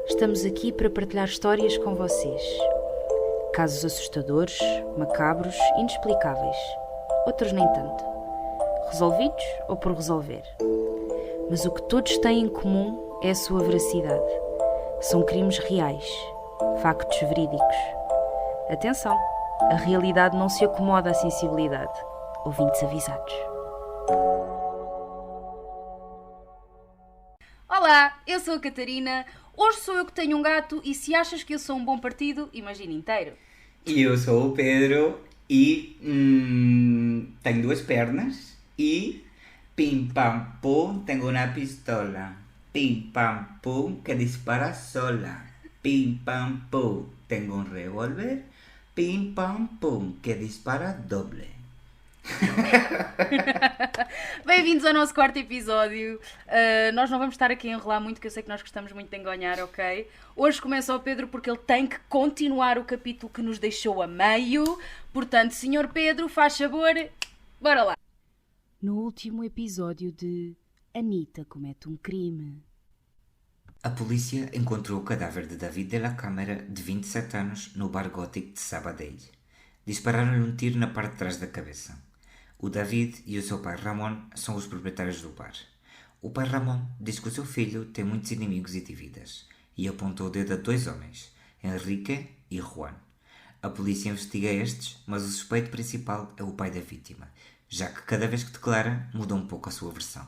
Estamos aqui para partilhar histórias com vocês. Casos assustadores, macabros, inexplicáveis. Outros nem tanto. Resolvidos ou por resolver. Mas o que todos têm em comum é a sua veracidade. São crimes reais, factos verídicos. Atenção, a realidade não se acomoda à sensibilidade. Ouvintes avisados. Olá, eu sou a Catarina. Hoje sou eu que tenho um gato e se achas que eu sou um bom partido, imagina inteiro. E eu sou o Pedro e tenho duas pernas e pim pam pum tenho uma pistola. Pim pam pum que dispara sola. Pim pam pum tenho um revólver. Pim pam pum que dispara doble. Bem-vindos ao nosso quarto episódio. Nós não vamos estar aqui a enrolar muito, que eu sei que nós gostamos muito de engonhar, ok? Hoje começa o Pedro porque ele tem que continuar o capítulo que nos deixou a meio. Portanto, Sr. Pedro, faz favor, bora lá. No último episódio de Anitta comete um crime. A polícia encontrou o cadáver de David de la Câmara, de 27 anos, no bar gótico de Sabadell. Dispararam-lhe um tiro na parte de trás da cabeça. O David e o seu pai Ramon são os proprietários do bar. O pai Ramon diz que o seu filho tem muitos inimigos e dívidas e apontou o dedo a dois homens, Enrique e Juan. A polícia investiga estes, mas o suspeito principal é o pai da vítima, já que cada vez que declara, muda um pouco a sua versão.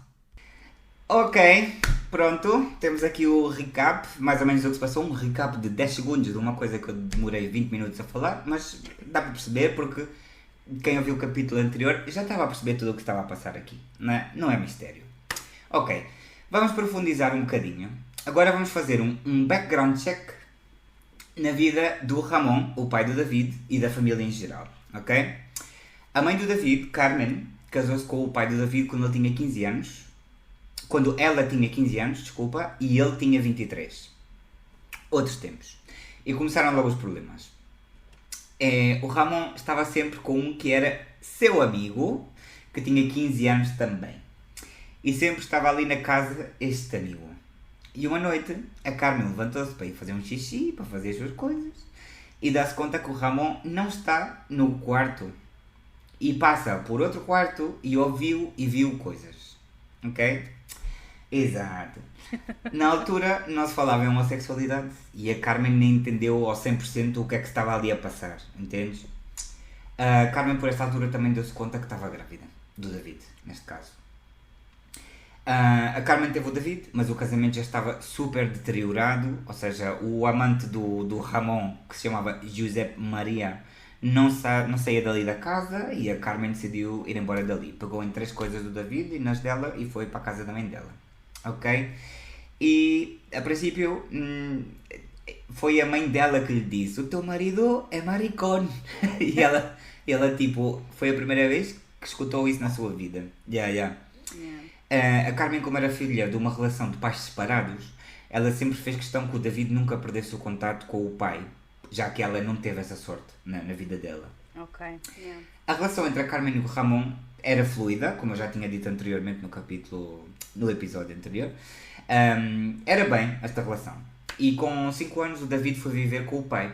Ok, pronto, temos aqui o recap, mais ou menos o que se passou, um recap de 10 segundos de uma coisa que eu demorei 20 minutos a falar, mas dá para perceber porque quem ouviu o capítulo anterior já estava a perceber tudo o que estava a passar aqui, não é mistério. Ok, vamos profundizar um bocadinho. Agora vamos fazer um background check na vida do Ramon, o pai do David e da família em geral, ok? A mãe do David, Carmen, casou-se com o pai do David quando ele tinha 15 anos. Quando ela tinha 15 anos, desculpa, e ele tinha 23. Outros tempos. E começaram logo os problemas. O Ramon estava sempre com um que era seu amigo, que tinha 15 anos também. E sempre estava ali na casa este amigo. E uma noite, a Carmen levantou-se para ir fazer um xixi, para fazer as suas coisas, e dá-se conta que o Ramon não está no quarto. E passa por outro quarto e ouviu e viu coisas. Ok? Exato. Na altura não se falava em homossexualidade e a Carmen nem entendeu ao 100% o que é que estava ali a passar, entendes? A Carmen por esta altura também deu-se conta que estava grávida, do David, neste caso. A Carmen teve o David, mas o casamento já estava super deteriorado, ou seja, o amante do Ramon, que se chamava Josep Maria, não saía dali da casa e a Carmen decidiu ir embora dali. Pegou em 3 coisas do David e nas dela e foi para a casa da mãe dela. Ok? E a princípio foi a mãe dela que lhe disse: o teu marido é maricón. E ela tipo, foi a primeira vez que escutou isso na sua vida. A Carmen, como era filha de uma relação de pais separados, ela sempre fez questão que o David nunca perdesse o contato com o pai, já que ela não teve essa sorte na vida dela. Ok, yeah. A relação entre a Carmen e o Ramon era fluida, como eu já tinha dito anteriormente no episódio anterior. Era bem esta relação. E com 5 anos o David foi viver com o pai.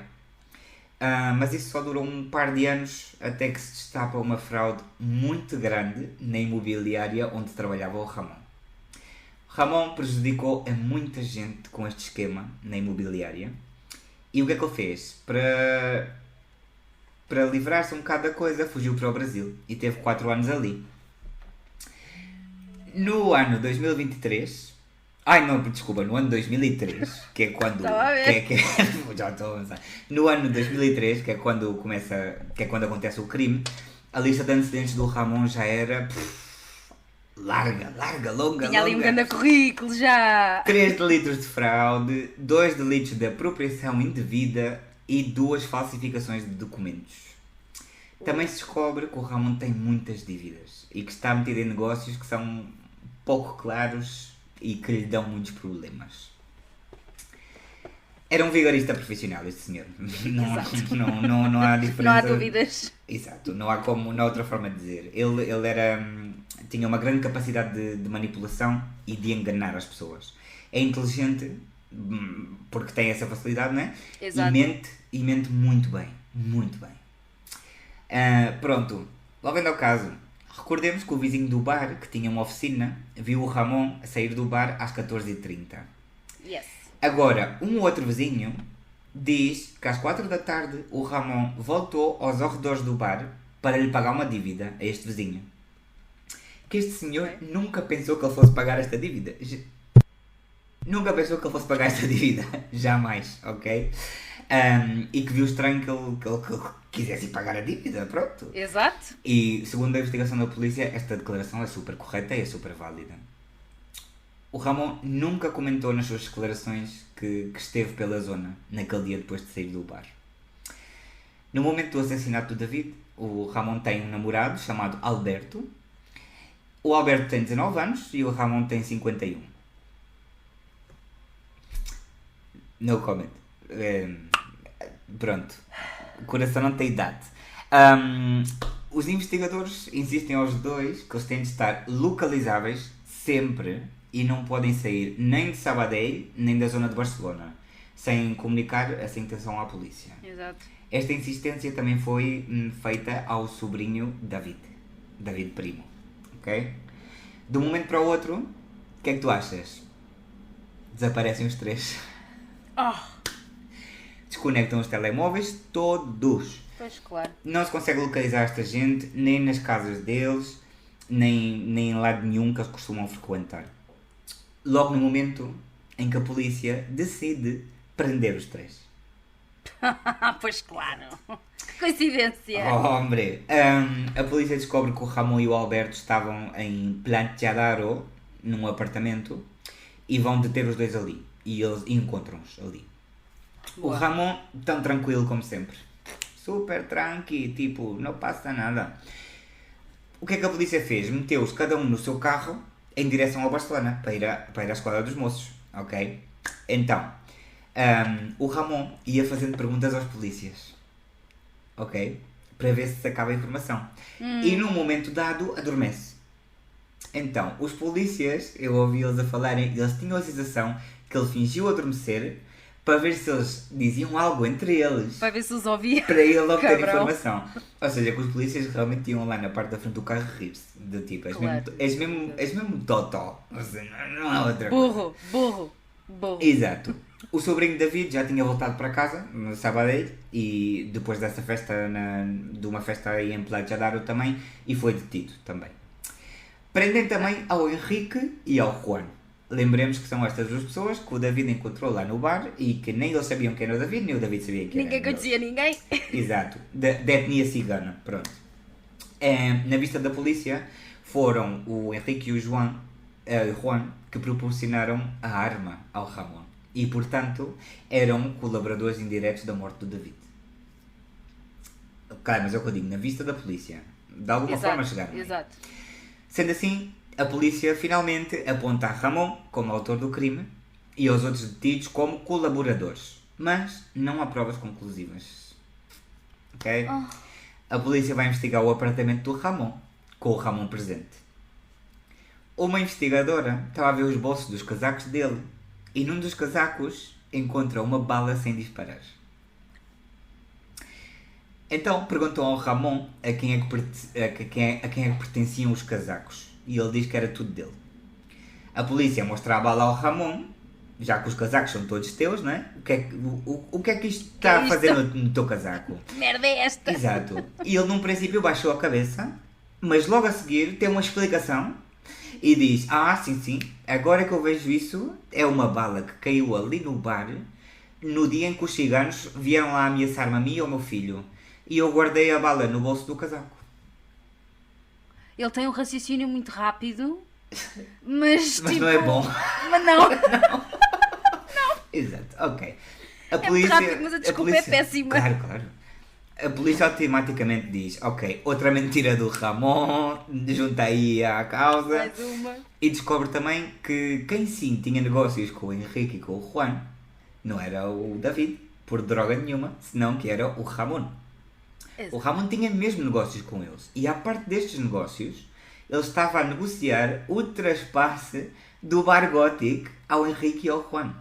Mas isso só durou um par de anos até que se destapa uma fraude muito grande na imobiliária onde trabalhava o Ramon. Ramon prejudicou a muita gente com este esquema na imobiliária. E o que é que ele fez? Para livrar-se um bocado da coisa, fugiu para o Brasil e teve 4 anos ali. No ano 2023... no ano 2003, que é quando... já estou a avançar. No ano 2003, que é quando acontece o crime, a lista de antecedentes do Ramon já era... longa. Tinha ali um grande currículo já. 3 delitos de fraude, 2 delitos de apropriação indevida e 2 falsificações de documentos. Também se descobre que o Ramon tem muitas dívidas e que está metido em negócios que são pouco claros e que lhe dão muitos problemas. Era um vigarista profissional este senhor. Não há diferença. Não há dúvidas. Exato, não há outra forma de dizer. Ele tinha uma grande capacidade de manipulação e de enganar as pessoas. É inteligente porque tem essa facilidade, né? Exato. E mente muito bem, muito bem. Pronto, voltando ao caso, recordemos que o vizinho do bar, que tinha uma oficina, viu o Ramon a sair do bar às 14h30. Yes. Agora, um outro vizinho diz que às 4 da tarde o Ramon voltou aos arredores do bar para lhe pagar uma dívida a este vizinho. Que este senhor nunca pensou que ele fosse pagar esta dívida. Nunca pensou que ele fosse pagar esta dívida. Jamais, ok? E que viu estranho que ele quisesse pagar a dívida, pronto. Exato. E segundo a investigação da polícia, esta declaração é super correta e é super válida. O Ramon nunca comentou nas suas declarações que esteve pela zona naquele dia depois de sair do bar. No momento do assassinato do David, o Ramon tem um namorado chamado Alberto. O Alberto tem 19 anos e o Ramon tem 51. No comment. Pronto. O coração não tem idade. Os investigadores insistem aos dois que eles têm de estar localizáveis sempre e não podem sair nem de Sabadell nem da zona de Barcelona sem comunicar essa intenção à polícia. Exato. Esta insistência também foi feita ao sobrinho David Primo. Ok? De um momento para o outro, o que é que tu achas? Desaparecem os três. Desconectam os telemóveis todos. Pois claro. Não se consegue localizar esta gente, nem nas casas deles, nem em lado nenhum que eles costumam frequentar. Logo no momento em que a polícia decide prender os três. Pois claro. Que coincidência. Hombre! A polícia descobre que o Ramon e o Alberto estavam em Planchadaro, num apartamento, e vão deter os dois ali. E eles encontram-os ali. Boa. O Ramon, tão tranquilo como sempre. Super tranqui, tipo, não passa nada. O que é que a polícia fez? Meteu-os cada um no seu carro em direção ao Barcelona, para ir à esquadra dos moços, ok? Então, o Ramon ia fazendo perguntas aos polícias, ok? Para ver se sacava a informação. E num momento dado, adormece. Então, os polícias, eu ouvi-los a falarem, eles tinham a sensação que ele fingiu adormecer para ver se eles diziam algo entre eles. Vai ver se os ouvia. Para ele obter Cabrão. informação. Ou seja, que os polícias realmente iam lá na parte da frente do carro rir-se. De tipo, Claro. és mesmo totó. Ou seja, não há outra coisa. Burro. Exato. O sobrinho David já tinha voltado para casa, no Sabadell, e depois dessa festa, de uma festa aí em Planchadaro também, e foi detido também. Prendem também ao Henrique e ao Juan. Lembremos que são estas duas pessoas que o David encontrou lá no bar e que nem eles sabiam quem era o David, nem o David sabia quem Ninguém era ele. conhecia ninguém. Exato, da etnia cigana, pronto. Na vista da polícia foram o Henrique e o Juan que proporcionaram a arma ao Ramon e, portanto, eram colaboradores indiretos da morte do David. Claro, mas é o que eu digo, na vista da polícia. De alguma forma chegaram aí. Exato. Sendo assim, a polícia finalmente aponta a Ramon como autor do crime e aos outros detidos como colaboradores. Mas não há provas conclusivas. Ok? A polícia vai investigar o apartamento do Ramon, com o Ramon presente. Uma investigadora estava a ver os bolsos dos casacos dele e num dos casacos encontra uma bala sem disparar. Então perguntou ao Ramon a quem é que pertenciam os casacos e ele diz que era tudo dele. A polícia mostra a bala ao Ramon, já que os casacos são todos teus, não é? O que é que isto está a fazer no teu casaco? Que merda é esta? Exato. E ele num princípio baixou a cabeça, mas logo a seguir tem uma explicação e diz: sim, agora que eu vejo isso, é uma bala que caiu ali no bar no dia em que os ciganos vieram lá ameaçar-me a mim e ao meu filho. E eu guardei a bala no bolso do casaco. Ele tem um raciocínio muito rápido, mas tipo... não é bom. Mas não. Exato, ok. Muito rápido, mas a desculpa é péssima. Claro. A polícia automaticamente diz: ok, outra mentira do Ramon, junta aí à causa. Mais uma. E descobre também que quem sim tinha negócios com o Henrique e com o Juan não era o David, por droga nenhuma, senão que era o Ramon. Exato. O Ramon tinha mesmo negócios com eles. E à parte destes negócios, ele estava a negociar o traspasse do Bar Gothic ao Henrique e ao Juan.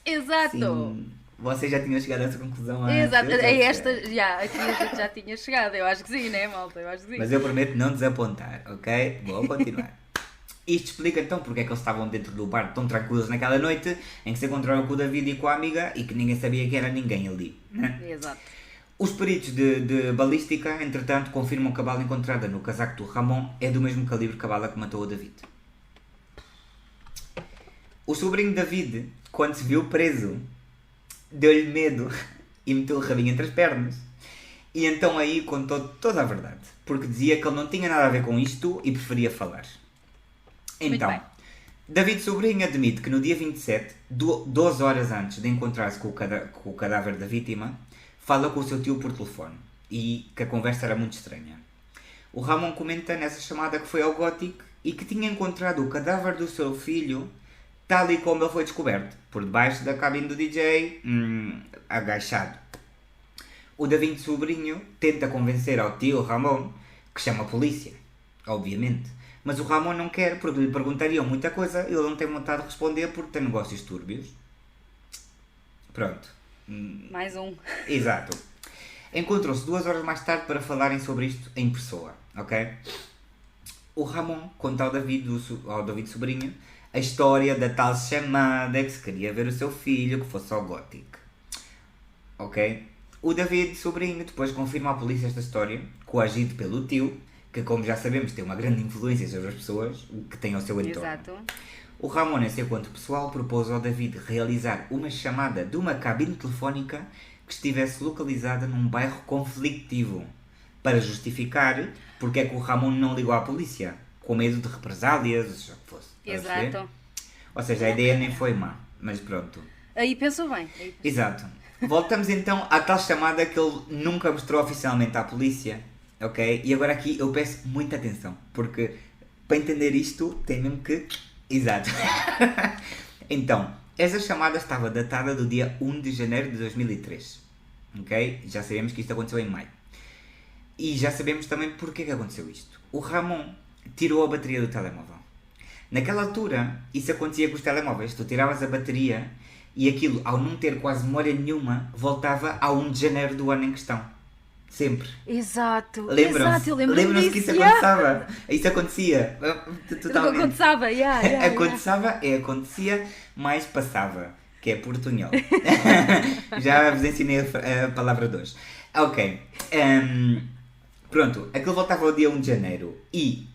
Exato! Sim. Vocês já tinham chegado a essa conclusão antes? Exato, Eu é sei. esta, já, aqui a gente já tinha chegado, eu acho que sim, né, malta? Eu acho que sim. Mas eu prometo não desapontar, ok? Vou continuar. Isto explica então porque é que eles estavam dentro do bar tão tranquilos naquela noite em que se encontraram com o David e com a amiga e que ninguém sabia que era ninguém ali, né? Exato. Os peritos de balística, entretanto, confirmam que a bala encontrada no casaco do Ramon é do mesmo calibre que a bala que matou o David. O sobrinho David, quando se viu preso, deu-lhe medo e meteu o rabinho entre as pernas. E então aí contou toda a verdade, porque dizia que ele não tinha nada a ver com isto e preferia falar. Muito Então, bem. David Sobrinho admite que no dia 27, 12 horas antes de encontrar-se com o cadáver da vítima, fala com o seu tio por telefone e que a conversa era muito estranha. O Ramon comenta nessa chamada que foi ao Gótico e que tinha encontrado o cadáver do seu filho tal e como ele foi descoberto, por debaixo da cabine do DJ, agachado. O David Sobrinho tenta convencer ao tio Ramon que chama a polícia, obviamente. Mas o Ramon não quer, porque lhe perguntariam muita coisa e ele não tem vontade de responder porque tem negócios túrbios. Pronto. Mais um. Exato. Encontram-se 2 horas mais tarde para falarem sobre isto em pessoa, ok? O Ramon conta ao David Sobrinho a história da tal chamada que se queria ver o seu filho que fosse ao Gótico. Ok? O David Sobrinho depois confirma à polícia esta história, coagido pelo tio, que como já sabemos tem uma grande influência sobre as pessoas que têm ao seu entorno. Exato. O Ramon, em seu encontro pessoal, propôs ao David realizar uma chamada de uma cabine telefónica que estivesse localizada num bairro conflictivo, para justificar porque é que o Ramon não ligou à polícia, com medo de represálias, seja o que fosse. Estás a ver? Exato. Ou seja, a ideia nem foi má, mas pronto. Aí pensou bem. Exato. Voltamos então à tal chamada que ele nunca mostrou oficialmente à polícia, ok? E agora aqui eu peço muita atenção, porque para entender isto tem mesmo que... Exato. Então, essa chamada estava datada do dia 1 de janeiro de 2003, ok? Já sabemos que isto aconteceu em maio. E já sabemos também porque que aconteceu isto. O Ramon tirou a bateria do telemóvel. Naquela altura, isso acontecia com os telemóveis. Tu tiravas a bateria e aquilo, ao não ter quase memória nenhuma, voltava a 1 de janeiro do ano em questão. Sempre. Exato. Lembram-se? Exato, eu lembro-me Lembram-se que disso. isso acontecia? Isso acontecia. Totalmente. Acontecava, Acontecia, mas passava. Que é portunhol. Já vos ensinei a palavra de hoje. Ok. Pronto, aquilo voltava ao dia 1 de janeiro. E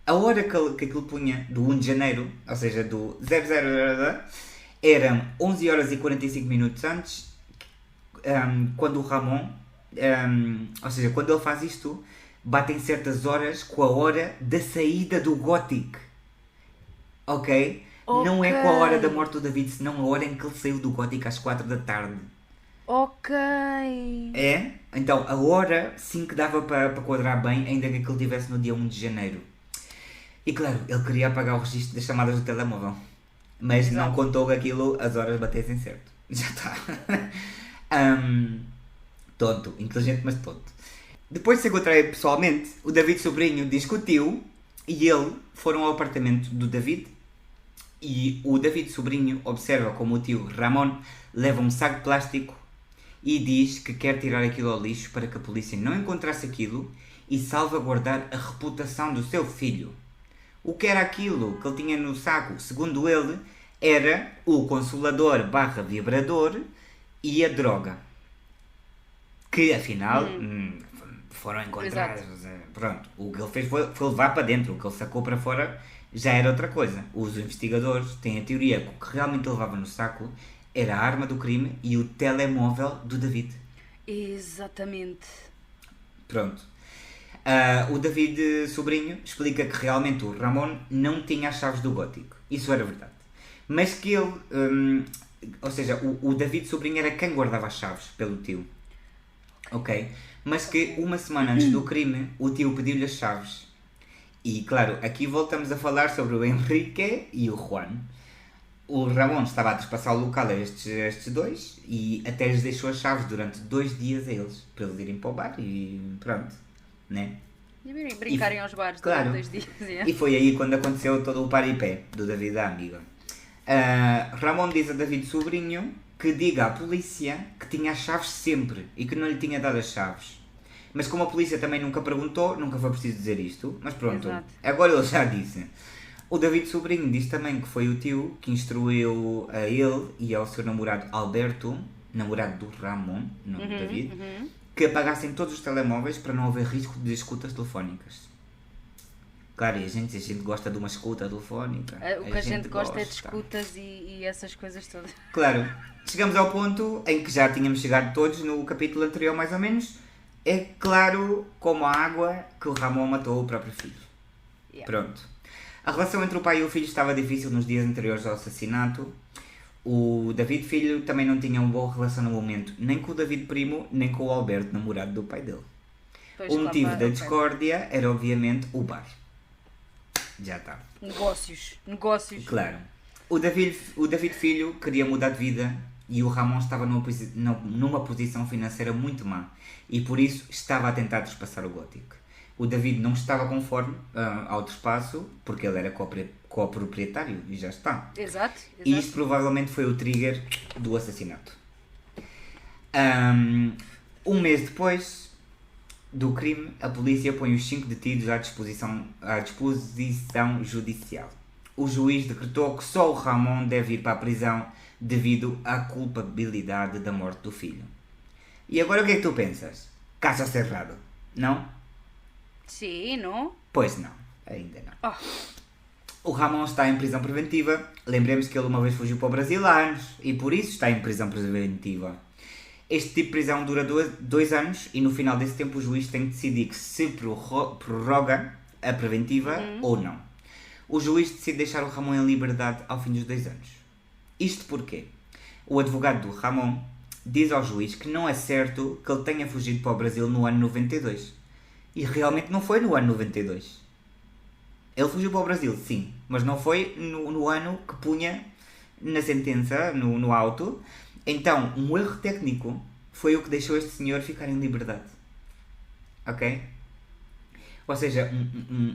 a hora que aquilo punha do 1 de janeiro, ou seja, do 00, eram 11 horas e 45 minutos antes, quando o Ramon, ou seja, quando ele faz isto, batem certas horas com a hora da saída do Gótico. Ok? Não é com a hora da morte do David, senão a hora em que ele saiu do Gótico às 4 da tarde. Ok. É? Então, a hora sim que dava para quadrar bem, ainda que aquilo estivesse no dia 1 de janeiro. E claro, ele queria apagar o registro das chamadas do telemóvel. Mas Exato. não contou que aquilo, as horas batessem certo. Já está. Tonto. Inteligente, mas tonto. Depois de se encontrarem pessoalmente, o David Sobrinho discutiu e ele foram ao apartamento do David. E o David Sobrinho observa como o tio Ramon leva um saco de plástico e diz que quer tirar aquilo ao lixo para que a polícia não encontrasse aquilo e salvaguardar a reputação do seu filho. O que era aquilo que ele tinha no saco, segundo ele, era o consolador / vibrador e a droga. Que afinal foram encontrados. Pronto, o que ele fez foi levar para dentro, o que ele sacou para fora já era outra coisa. Os investigadores têm a teoria que o que realmente levava no saco era a arma do crime e o telemóvel do David. Exatamente. Pronto. O David Sobrinho explica que realmente o Ramon não tinha as chaves do Gótico. Isso era verdade. Mas que ele... ou seja, o David Sobrinho era quem guardava as chaves pelo tio. Ok? Mas que uma semana antes do crime, o tio pediu-lhe as chaves. E claro, aqui voltamos a falar sobre o Henrique e o Juan. O Ramon estava a trespassar o local a estes dois e até lhes deixou as chaves durante 2 dias a eles, para eles irem para o bar e pronto, né? E brincarem aos bares claro, durante 2 dias. E foi aí quando aconteceu todo o paripé do David à amiga. Ramon diz a David sobrinho que diga à polícia que tinha as chaves sempre e que não lhe tinha dado as chaves. Mas como a polícia também nunca perguntou, nunca foi preciso dizer isto. Mas pronto, Exato. agora ele já disse. O David sobrinho diz também que foi o tio que instruiu a ele e ao seu namorado Alberto, namorado do Ramon, não do David, que apagassem todos os telemóveis para não haver risco de escutas telefónicas. Claro, e a gente gosta de uma escuta telefónica. O que a gente gosta é de escutas e essas coisas todas. Claro, chegamos ao ponto em que já tínhamos chegado todos no capítulo anterior, mais ou menos. É claro, como a água, que o Ramon matou o próprio filho. Yeah. Pronto. A relação entre o pai e o filho estava difícil nos dias anteriores ao assassinato. O David filho também não tinha uma boa relação no momento, nem com o David primo, nem com o Alberto, namorado do pai dele. Pois, O claro, motivo da ok. discórdia era obviamente o bar. Já está. Negócios. Claro. O David filho queria mudar de vida e o Ramon estava numa posição financeira muito má e por isso estava a tentar trespassar o gótico. O David não estava conforme ao trespasso porque ele era coproprietário e já está. Exato. E isto provavelmente foi o trigger do assassinato. Um mês depois do crime, a polícia põe os 5 detidos à disposição judicial. O juiz decretou que só o Ramon deve ir para a prisão devido à culpabilidade da morte do filho. E agora o que é que tu pensas? Caso cerrado, não? Sim, não? Pois não, ainda não. Oh. O Ramon está em prisão preventiva. Lembremos que ele uma vez fugiu para o Brasil há anos e por isso está em prisão preventiva. Este tipo de prisão dura 2 anos e no final desse tempo o juiz tem que decidir que se prorroga a preventiva ou não. O juiz decide deixar o Ramon em liberdade ao fim dos 2 anos. Isto porquê? O advogado do Ramon diz ao juiz que não é certo que ele tenha fugido para o Brasil no ano 92. E realmente não foi no ano 92. Ele fugiu para o Brasil, sim, mas não foi no ano que punha na sentença, no auto. Então, um erro técnico foi o que deixou este senhor ficar em liberdade. Ok? Ou seja,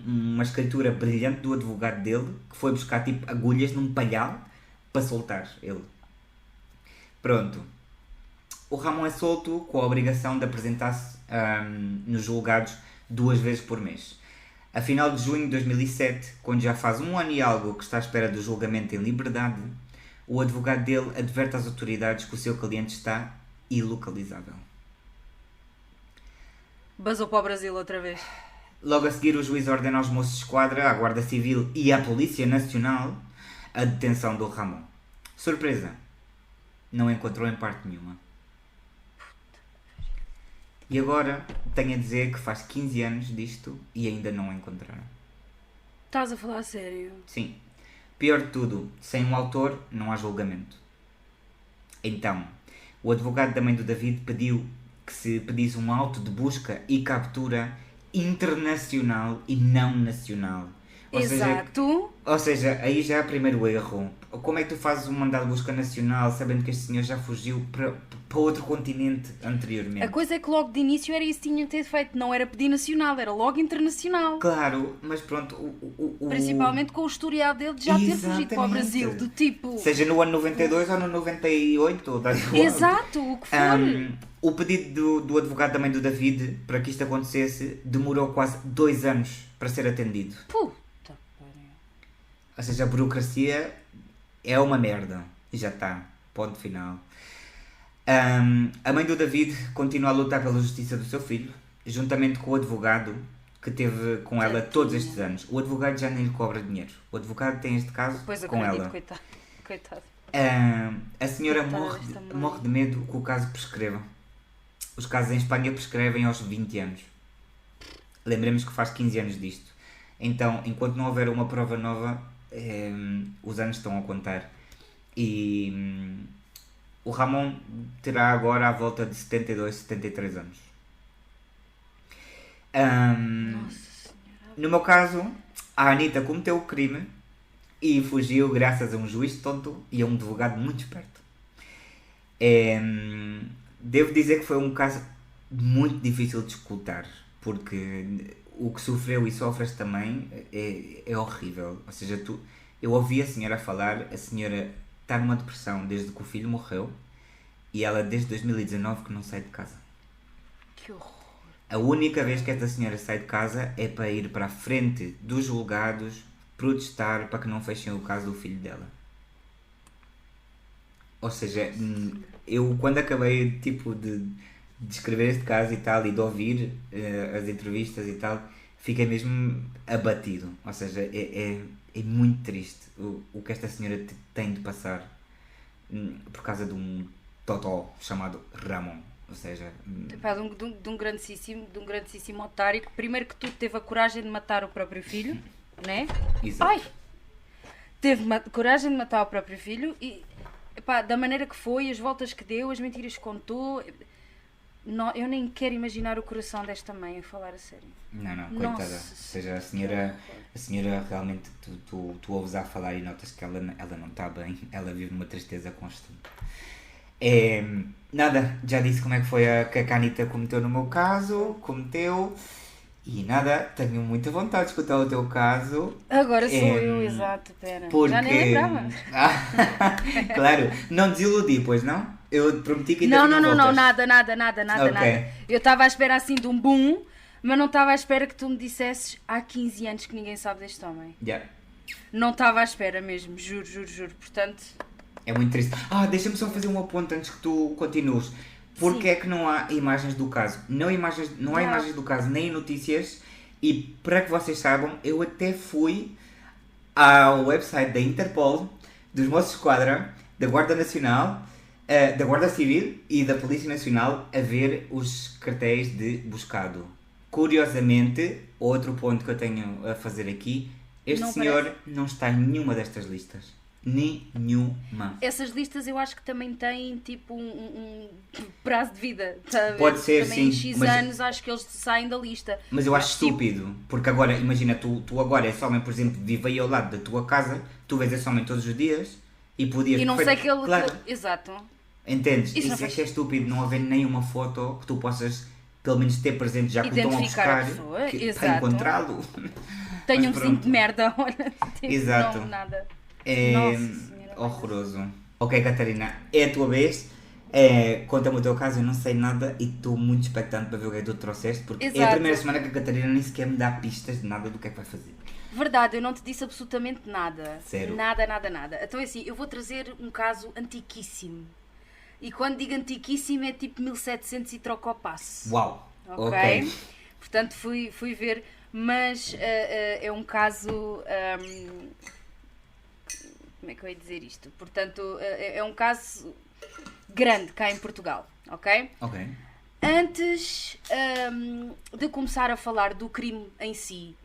uma escritura brilhante do advogado dele, que foi buscar tipo agulhas num palhal para soltar ele. Pronto. O Ramon é solto com a obrigação de apresentar-se nos julgados 2 vezes por mês. A final de junho de 2007, quando já faz 1 ano e algo que está à espera do julgamento em liberdade, o advogado dele adverte às autoridades que o seu cliente está ilocalizável. Basou para o Brasil outra vez. Logo a seguir, o juiz ordena aos moços de esquadra, à Guarda Civil e à Polícia Nacional a detenção do Ramon. Surpresa! Não encontrou em parte nenhuma. E agora tenho a dizer que faz 15 anos disto e ainda não o encontraram. Estás a falar a sério? Sim. Pior de tudo, sem um autor não há julgamento. Então, o advogado da mãe do David pediu que se pedisse um auto de busca e captura internacional e não nacional. Exato. Ou seja, aí já é o primeiro erro. Como é que tu fazes um mandado de busca nacional sabendo que este senhor já fugiu para outro continente anteriormente? A coisa é que logo de início era isso que tinha de ter feito. Não era pedir nacional, era logo internacional. Claro, mas pronto... Principalmente com o historial dele de já ter fugido para o Brasil. Do tipo... Seja no ano 92 ou no 98. Exato, o que for. O pedido do advogado também do David para que isto acontecesse demorou quase 2 anos para ser atendido. Puta pariu. Ou seja, a burocracia é uma merda. E já está. Ponto final. A mãe do David continua a lutar pela justiça do seu filho, juntamente com o advogado que teve com ela todos estes anos. O advogado já nem lhe cobra dinheiro. O advogado tem este caso Pois com acredito, ela. coitado. A senhora Coitada desta mãe. morre de medo que o caso prescreva. Os casos em Espanha prescrevem aos 20 anos. Lembremos que faz 15 anos disto. Então, enquanto não houver uma prova nova, os anos estão a contar. E o Ramon terá agora à volta de 72, 73 anos. Nossa Senhora. No meu caso, a Anitta cometeu o crime e fugiu graças a um juiz tonto e a um advogado muito esperto. Devo dizer que foi um caso muito difícil de escutar, porque o que sofreu e sofres também é horrível. Ou seja, Eu ouvi a senhora falar, a senhora está numa depressão desde que o filho morreu e ela desde 2019 que não sai de casa. Que horror. A única vez que esta senhora sai de casa é para ir para a frente dos julgados protestar para que não fechem o caso do filho dela. Ou seja, eu quando acabei tipo de escrever este caso e tal e de ouvir as entrevistas e tal, fiquei mesmo abatido. Ou seja, é muito triste o que esta senhora tem de passar por causa de um totó chamado Ramon. Ou seja, Pá, de um grandíssimo otário que primeiro que tudo teve a coragem de matar o próprio filho, né? exato. Ai! Teve coragem de matar o próprio filho e pá, da maneira que foi, as voltas que deu, as mentiras que contou. Não, eu nem quero imaginar o coração desta mãe a falar a sério. Não, coitada. Nossa. Ou seja, a senhora realmente, tu ouves a falar e notas que ela não está bem, ela vive numa tristeza constante. Nada, já disse como é que foi que a Anitta cometeu no meu caso, e nada, tenho muita vontade de escutar o teu caso. Agora sou eu, exato, pera. Porque... Já nem lembrava. Claro, não desiludi, pois não? Eu prometi que ainda Não, tinha voltas. nada. Ok. Eu estava à espera assim de um boom, mas não estava à espera que tu me dissesses há 15 anos que ninguém sabe deste homem. Yeah. Não estava à espera mesmo, juro. Portanto, É muito triste. Deixa-me só fazer um aponto antes que tu continues. Porque é que não há imagens do caso? Não há imagens do caso, nem notícias. E para que vocês saibam, eu até fui ao website da Interpol, dos Mossos de Esquadra, da Guarda Nacional, da Guarda Civil e da Polícia Nacional a ver os cartéis de buscado. Curiosamente, outro ponto que eu tenho a fazer aqui, este Não senhor não está em nenhuma destas listas. Nenhuma. essas listas eu acho que também têm tipo um prazo de vida. Tá a ver? Pode ser, também sim, em X mas- anos acho que eles saem da lista. Mas eu acho tipo, estúpido, porque agora, imagina, tu agora esse homem, por exemplo, vive aí ao lado da tua casa, tu vês esse homem todos os dias e podias... E não sei que ele... Claro, Exato. entendes? Isso não Isso é faz- que é estúpido, não haver nenhuma foto que tu possas, pelo menos, ter presente já que o estão a Identificar a buscar, pessoa, para exato. encontrá-lo. Tenho Mas um vizinho pronto. de merda, olha. Tipo, Exato. Não, nada. É Nossa Senhora. horroroso. Ok, Catarina, é a tua vez. Conta-me o teu caso, eu não sei nada e estou muito expectante para ver o que é que tu trouxeste, porque é a Exato. primeira semana que a Catarina nem sequer me dá pistas de nada do que é que vai fazer. Verdade, eu não te disse absolutamente nada. Zero. Nada. Então é assim, eu vou trazer um caso antiquíssimo. E quando digo antiquíssimo é tipo 1700 e troca o passo. Uau! Ok? Portanto, fui ver, mas é um caso... como é que eu ia dizer isto? Portanto, é um caso grande cá em Portugal, ok? Ok. Antes de começar a falar do crime em si,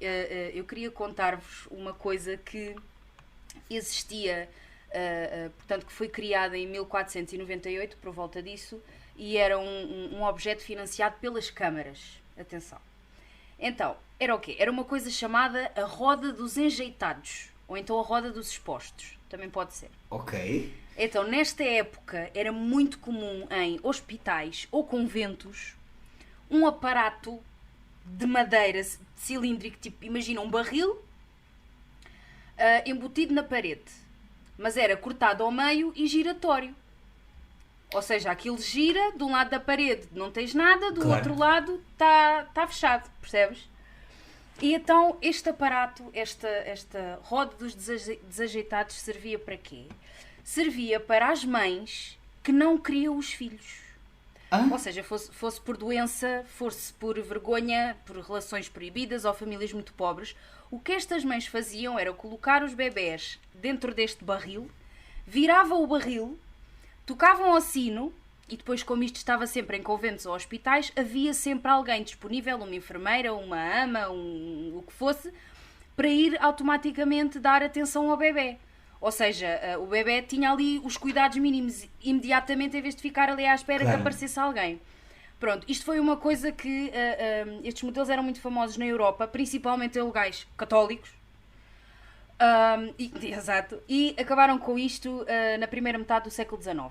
eu queria contar-vos uma coisa que existia, portanto, que foi criada em 1498, por volta disso, e era um objeto financiado pelas câmaras. Atenção. Então, era o quê? Era uma coisa chamada a roda dos enjeitados, ou então a roda dos expostos, também pode ser. Ok. Então, nesta época, era muito comum em hospitais ou conventos um aparato de madeira cilíndrico, tipo, imagina um barril embutido na parede, mas era cortado ao meio e giratório. Ou seja, aquilo gira, de um lado da parede não tens nada, do Claro. outro lado está fechado, percebes? E então este aparato, esta roda dos desajeitados servia para quê? Servia para as mães que não criam os filhos. Ou seja, fosse por doença, fosse por vergonha, por relações proibidas ou famílias muito pobres, o que estas mães faziam era colocar os bebés dentro deste barril, viravam o barril, tocavam ao sino, e depois, como isto estava sempre em conventos ou hospitais, havia sempre alguém disponível, uma enfermeira, uma ama, o que fosse, para ir automaticamente dar atenção ao bebé. Ou seja, o bebé tinha ali os cuidados mínimos imediatamente, em vez de ficar ali à espera Claro. que aparecesse alguém. Pronto, isto foi uma coisa que estes modelos eram muito famosos na Europa, principalmente em lugares católicos. Exato. E acabaram com isto na primeira metade do século XIX.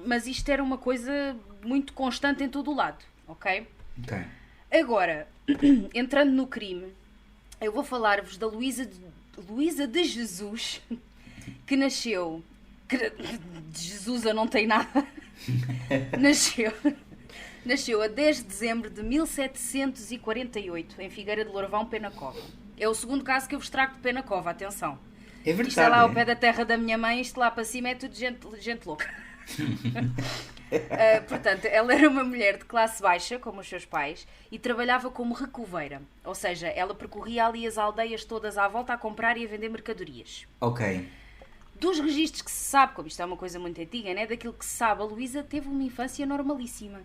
Mas isto era uma coisa muito constante em todo o lado, ok? Ok. Agora, entrando no crime, eu vou falar-vos da Luísa Luísa de Jesus, que nasceu... de Jesus não tem nada. Nasceu a 10 de dezembro de 1748, em Figueira de Lourvão, Penacova. É o segundo caso que eu vos trago de Penacova, atenção. É verdade. Isto é lá ao pé da terra da minha mãe, isto lá para cima é tudo gente louca. Portanto, ela era uma mulher de classe baixa, como os seus pais, e trabalhava como recoveira. Ou seja, ela percorria ali as aldeias todas à volta a comprar e a vender mercadorias. Ok. Dos registros que se sabe, como isto é uma coisa muito antiga, né? Daquilo que se sabe, a Luísa teve uma infância normalíssima.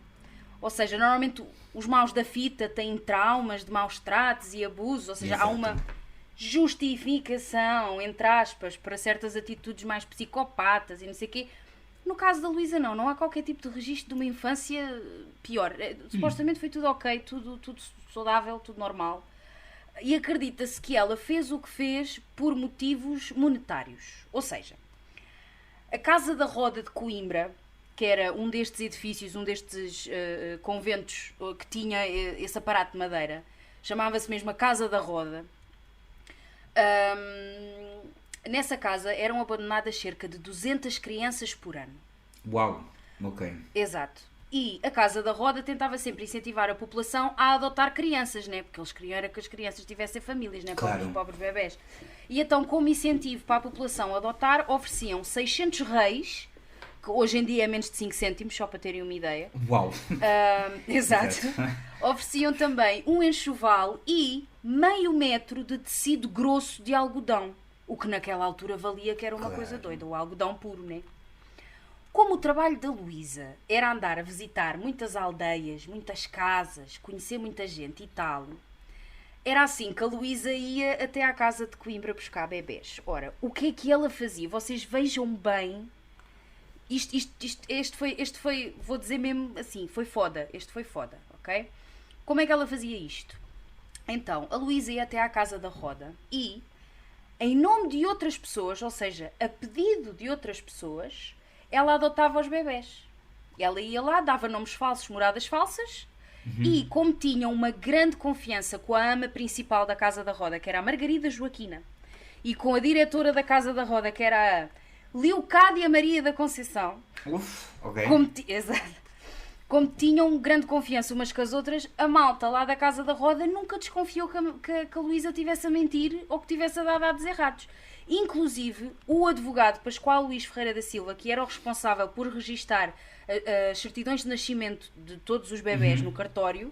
Ou seja, normalmente os maus da fita têm traumas de maus tratos e abusos, ou seja, Exato. há uma justificação, entre aspas, para certas atitudes mais psicopatas e não sei o quê. No caso da Luísa não há qualquer tipo de registro de uma infância pior. Supostamente foi tudo ok, tudo saudável, tudo normal. E acredita-se que ela fez o que fez por motivos monetários. Ou seja, a Casa da Roda de Coimbra, que era um destes edifícios, um destes conventos que tinha esse aparato de madeira, chamava-se mesmo a Casa da Roda. Nessa casa eram abandonadas cerca de 200 crianças por ano. Uau. Ok. Exato. E a Casa da Roda tentava sempre incentivar a população a adotar crianças, né? Porque eles queriam era que as crianças tivessem famílias, né? Claro. Para os pobres bebés. E então, como incentivo para a população adotar, ofereciam 600 reis, que hoje em dia é menos de 5 cêntimos, só para terem uma ideia. Uau. Exato. Ofereciam também um enxoval e meio metro de tecido grosso de algodão. O que naquela altura valia que era uma coisa doida. O algodão puro, né? Como o trabalho da Luísa era andar a visitar muitas aldeias, muitas casas, conhecer muita gente e tal, era assim que a Luísa ia até à casa de Coimbra buscar bebés. Ora, o que é que ela fazia? Vocês vejam bem. Este foi, vou dizer mesmo assim, foi foda. Este foi foda, ok? Como é que ela fazia isto? Então, a Luísa ia até à Casa da Roda e, em nome de outras pessoas, ou seja, a pedido de outras pessoas, ela adotava os bebés. Ela ia lá, dava nomes falsos, moradas falsas, e como tinham uma grande confiança com a ama principal da Casa da Roda, que era a Margarida Joaquina, e com a diretora da Casa da Roda, que era a Leocádia Maria da Conceição, Ok. como tinham grande confiança umas com as outras, a malta lá da Casa da Roda nunca desconfiou que a Luísa estivesse a mentir ou que tivesse a dar dados errados. Inclusive, o advogado Pascoal Luís Ferreira da Silva, que era o responsável por registar as certidões de nascimento de todos os bebés no cartório,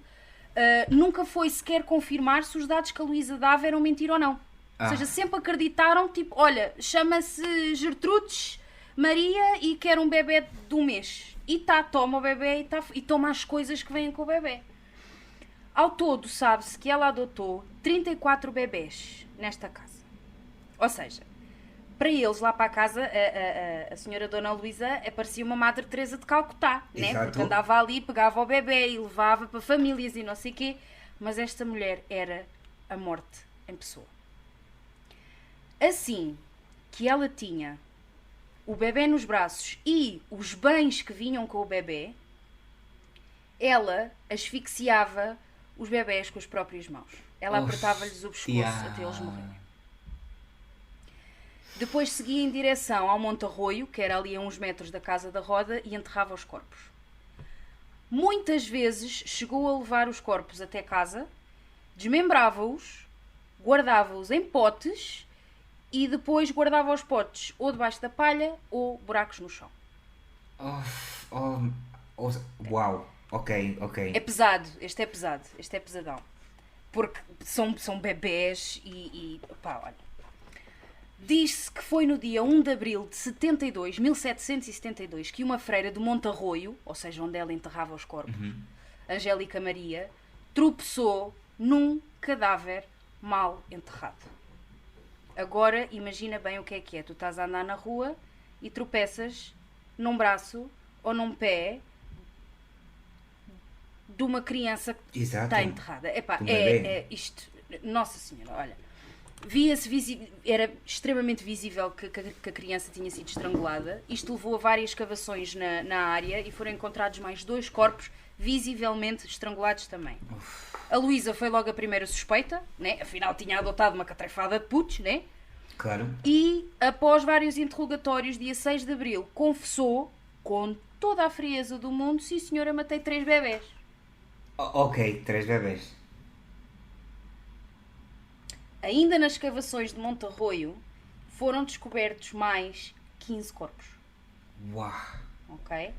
nunca foi sequer confirmar se os dados que a Luísa dava eram mentira ou não. Ou seja, sempre acreditaram, tipo, olha, chama-se Gertrudes Maria e quer um bebé de 1 mês. E toma o bebé e toma as coisas que vêm com o bebé. Ao todo, sabe-se que ela adotou 34 bebés nesta casa. Ou seja, para eles lá para a casa, a senhora Dona Luísa parecia uma Madre Teresa de Calcutá, né? Porque andava ali, pegava o bebé e levava para famílias e não sei o quê. Mas esta mulher era a morte em pessoa. Assim que ela tinha o bebé nos braços e os bens que vinham com o bebé, ela asfixiava os bebés com as próprias mãos. Ela apertava-lhes o pescoço até eles morrerem. Depois seguia em direção ao Monte Arroio, que era ali a uns metros da Casa da Roda, e enterrava os corpos. Muitas vezes chegou a levar os corpos até casa, desmembrava-os, guardava-os em potes e depois guardava os potes ou debaixo da palha ou buracos no chão. Uau. Ok. É pesado, este é pesadão. Porque são bebés e pá, olha. Diz-se que foi no dia 1 de abril de 1772, que uma freira de Monte Arroio, ou seja, onde ela enterrava os corpos, Angélica Maria, tropeçou num cadáver mal enterrado. Agora, imagina bem o que é. Tu estás a andar na rua e tropeças num braço ou num pé de uma criança que está enterrada. Epá, isto... Nossa Senhora, olha. Era extremamente visível que a criança tinha sido estrangulada. Isto levou a várias escavações na área e foram encontrados mais 2 corpos visivelmente estrangulados também. A Luísa foi logo a primeira suspeita, né? Afinal tinha adotado uma catrefada de putos, né? Claro. E, após vários interrogatórios, dia 6 de abril, confessou, com toda a frieza do mundo, sim senhora, matei 3 bebés. Ok, 3 bebés. Ainda nas escavações de Monte Arroio, foram descobertos mais 15 corpos. Uau. Ok?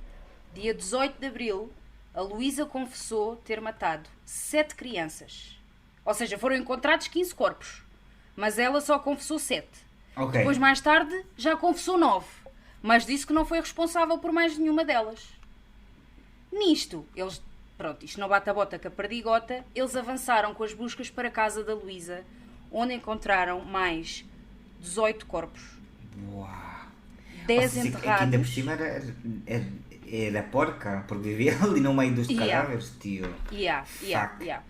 Dia 18 de abril, a Luísa confessou ter matado 7 crianças. Ou seja, foram encontrados 15 corpos, mas ela só confessou 7. Ok. Depois, mais tarde, já confessou 9, mas disse que não foi responsável por mais nenhuma delas. Nisto, eles... Pronto, isto não bate a bota com a perdigota. Eles avançaram com as buscas para a casa da Luísa, onde encontraram mais 18 corpos. Uau. 10 Ou seja, que enterrados. ainda por cima era porca, porque vivia ali no meio dos Yeah. cadáveres, tio. Yeah.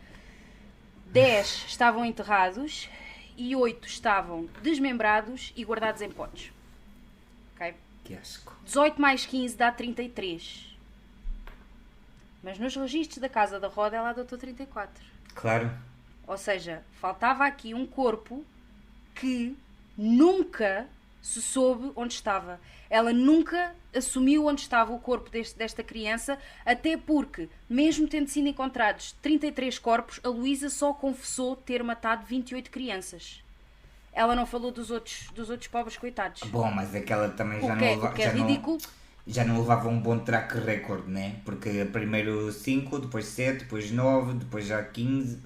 10 estavam enterrados e 8 estavam desmembrados e guardados em potes. Ok? Que asco. 18 mais 15 dá 33. Mas nos registros da Casa da Roda ela adotou 34. Claro. Ou seja, faltava aqui um corpo que nunca se soube onde estava. Ela nunca assumiu onde estava o corpo desta criança, até porque, mesmo tendo sido encontrados 33 corpos, a Luísa só confessou ter matado 28 crianças. Ela não falou dos outros pobres coitados. Bom, mas aquela também já O não que levava. é ridículo. Já não levava um bom track record, né? Porque primeiro 5, depois 7, depois 9, depois já 15.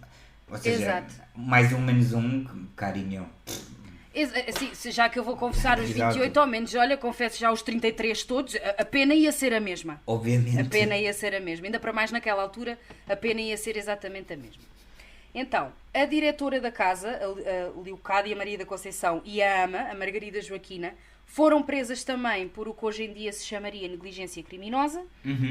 Ou seja, Exato. mais um menos um, carinho. Assim, já que eu vou confessar os Exato. 28, ao menos, olha, confesso já os 33 todos, a pena ia ser a mesma. Obviamente. A pena ia ser a mesma. Ainda para mais naquela altura, a pena ia ser exatamente a mesma. Então, a diretora da casa, a Leocádia Maria da Conceição, e a ama, a Margarida Joaquina, foram presas também por o que hoje em dia se chamaria negligência criminosa,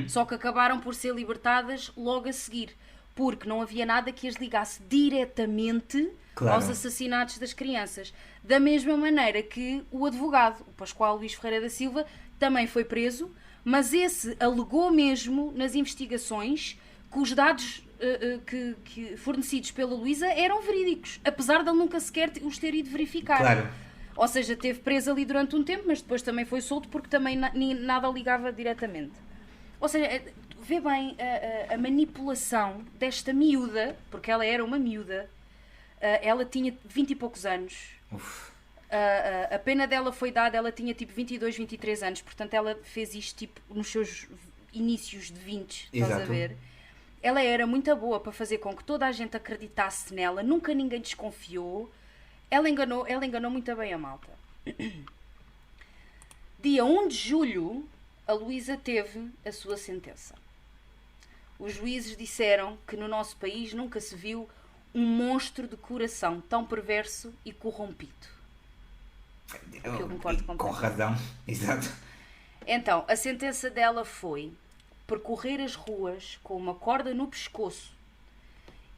só que acabaram por ser libertadas logo a seguir, porque não havia nada que as ligasse diretamente Claro. aos assassinatos das crianças. Da mesma maneira que o advogado, o Pascoal Luís Ferreira da Silva, também foi preso, mas esse alegou mesmo nas investigações que os dados que fornecidos pela Luísa eram verídicos, apesar de ele nunca sequer os ter ido verificar. Claro. Ou seja, esteve preso ali durante um tempo, mas depois também foi solto porque também nada o ligava diretamente. Ou seja, vê bem a manipulação desta miúda, porque ela era uma miúda, ela tinha 20 e poucos anos. Uf. A pena dela foi dada, ela tinha tipo 22, 23 anos, portanto ela fez isto tipo nos seus inícios de 20, estás a Exato. ver? Ela era muito boa para fazer com que toda a gente acreditasse nela, nunca ninguém desconfiou. Ela enganou muito bem a malta. Dia 1 de julho, a Luísa teve a sua sentença. Os juízes disseram que no nosso país nunca se viu um monstro de coração tão perverso e corrompido. Que eu concordo Com completamente. razão. Exato. Então, a sentença dela foi percorrer as ruas com uma corda no pescoço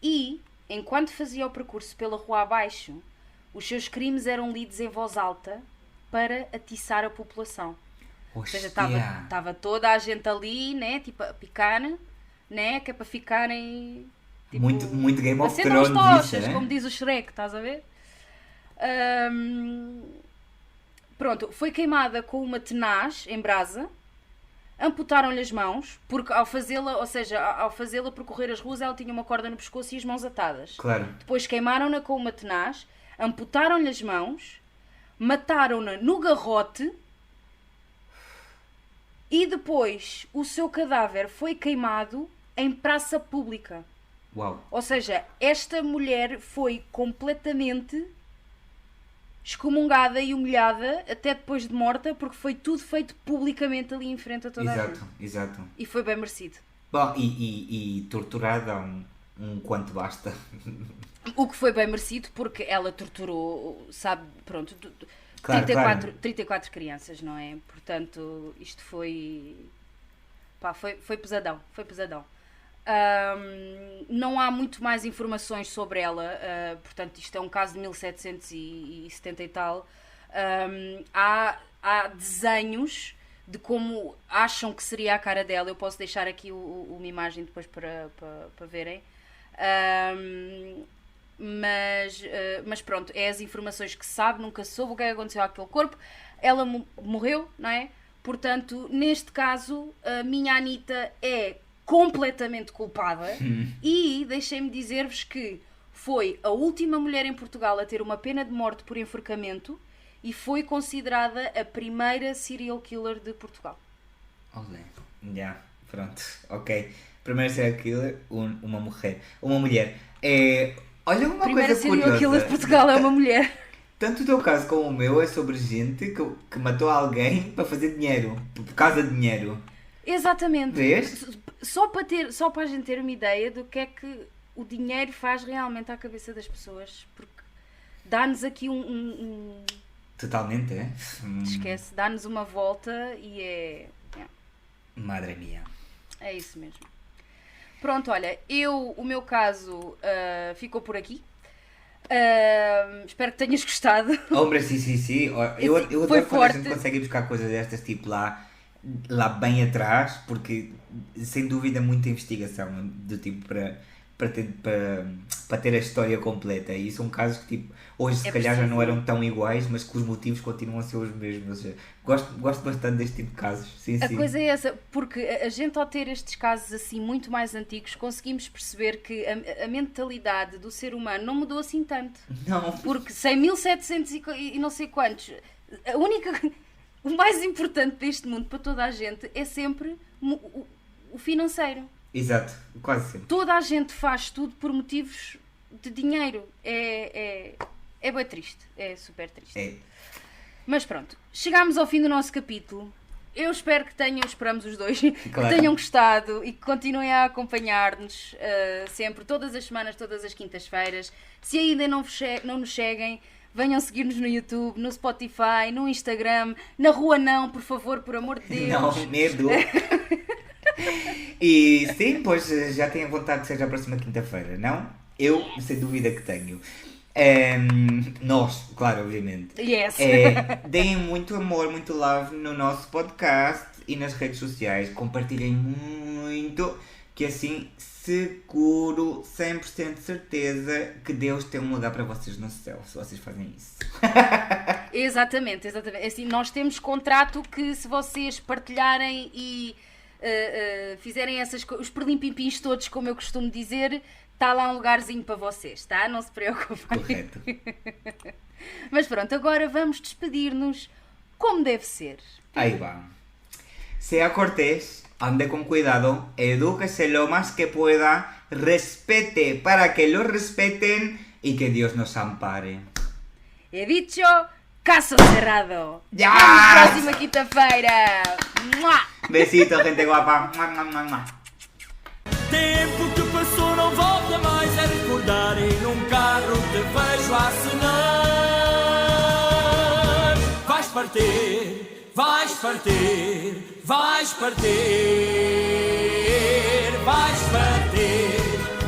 e, enquanto fazia o percurso pela rua abaixo, os seus crimes eram lidos em voz alta para atiçar a população. Ou seja, estava toda a gente ali, né, tipo, a picar, né, que é para ficarem... Tipo, muito Game of acendam as Thrones tochas, isso, como diz o Shrek, estás a ver? Pronto, foi queimada com uma tenaz em brasa, amputaram-lhe as mãos, porque ao fazê-la percorrer as ruas, ela tinha uma corda no pescoço e as mãos atadas. Claro. Depois queimaram-na com uma tenaz, amputaram-lhe as mãos, mataram-na no garrote e depois o seu cadáver foi queimado em praça pública. Uau. Ou seja, esta mulher foi completamente excomungada e humilhada até depois de morta, porque foi tudo feito publicamente ali em frente a toda a gente. Exato. E foi bem merecido. Bom, e torturada um quanto basta. O que foi bem merecido, porque ela torturou, sabe, pronto, Claro, 34 crianças, não é? Portanto, isto foi... Pá, foi pesadão, foi pesadão. Não há muito mais informações sobre ela, portanto, isto é um caso de 1770 e tal. Há desenhos de como acham que seria a cara dela. Eu posso deixar aqui uma imagem depois para verem. mas pronto, é as informações que se sabe, nunca se soube o que é que aconteceu àquele corpo. Ela morreu, não é? Portanto, neste caso, a minha Anitta é completamente culpada e deixem-me dizer-vos que foi a última mulher em Portugal a ter uma pena de morte por enforcamento e foi considerada a primeira serial killer de Portugal. Olé, já, pronto, ok. Primeiro serial killer, uma mulher. Olha uma Primeira coisa serial curiosa. killer de Portugal é uma mulher. Tanto o teu caso como o meu é sobre gente que matou alguém para fazer dinheiro, por causa de dinheiro. Exatamente. Vês? Só para a gente ter uma ideia do que é que o dinheiro faz realmente à cabeça das pessoas, porque dá-nos aqui Totalmente, é? esquece, dá-nos uma volta e é Madre mia. é isso mesmo. Pronto, olha, o meu caso ficou por aqui. Espero que tenhas gostado. Hombre, sim. Eu adoro Foi quando a gente forte. consegue ir buscar coisas destas, tipo lá bem atrás, porque sem dúvida muita investigação do tipo para ter a história completa. E são casos que tipo, hoje se calhar já não eram tão iguais, mas que os motivos continuam a ser os mesmos. Ou seja, gosto bastante deste tipo de casos. Sim. A coisa é essa, porque a gente ao ter estes casos assim muito mais antigos, conseguimos perceber que a mentalidade do ser humano não mudou assim tanto. Não. Porque sem 1700 e não sei quantos, o mais importante deste mundo para toda a gente é sempre o financeiro. Exato, quase sempre. Toda a gente faz tudo por motivos de dinheiro. É bem triste, é super triste. É. Mas pronto, chegámos ao fim do nosso capítulo. Eu espero que esperamos os dois, Claro. que tenham gostado e que continuem a acompanhar-nos sempre, todas as semanas, todas as quintas-feiras. Se ainda não nos seguem, venham seguir-nos no YouTube, no Spotify, no Instagram. Na rua não, por favor, por amor de Deus. Não, medo. E sim, pois já tenho vontade que seja a próxima quinta-feira, não? Eu, sem dúvida que tenho. Nós, claro, obviamente. Yes. Deem muito amor, muito love no nosso podcast e nas redes sociais. Compartilhem muito, que assim seguro, 100% de certeza que Deus tem um lugar para vocês no céu, se vocês fazem isso. Exatamente. Assim, nós temos contrato que se vocês partilharem e fizerem os perlimpimpins todos, como eu costumo dizer, está lá um lugarzinho para vocês, tá? Não se preocupem. Correto. Mas pronto, agora vamos despedir-nos como deve ser. Ahí va. Sea cortés, ande con cuidado, edúquese lo más que pueda, respete para que lo respeten y que Dios nos ampare. He dicho, caso cerrado. Ya. Hasta la próxima quinta-feira. ¡Mua! Besito, gente guapa. Mua, mua, mua, mua. Tempo que passou não volta mais a recordar e num carro te vejo a acenar. Vais partir, vais partir, vais partir, vais partir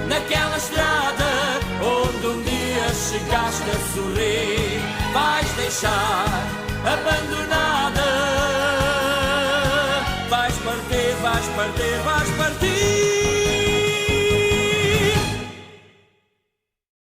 naquela estrada onde um dia chegaste a sorrir. Vais deixar abandonada. Vais partir, vais partir, vais partir.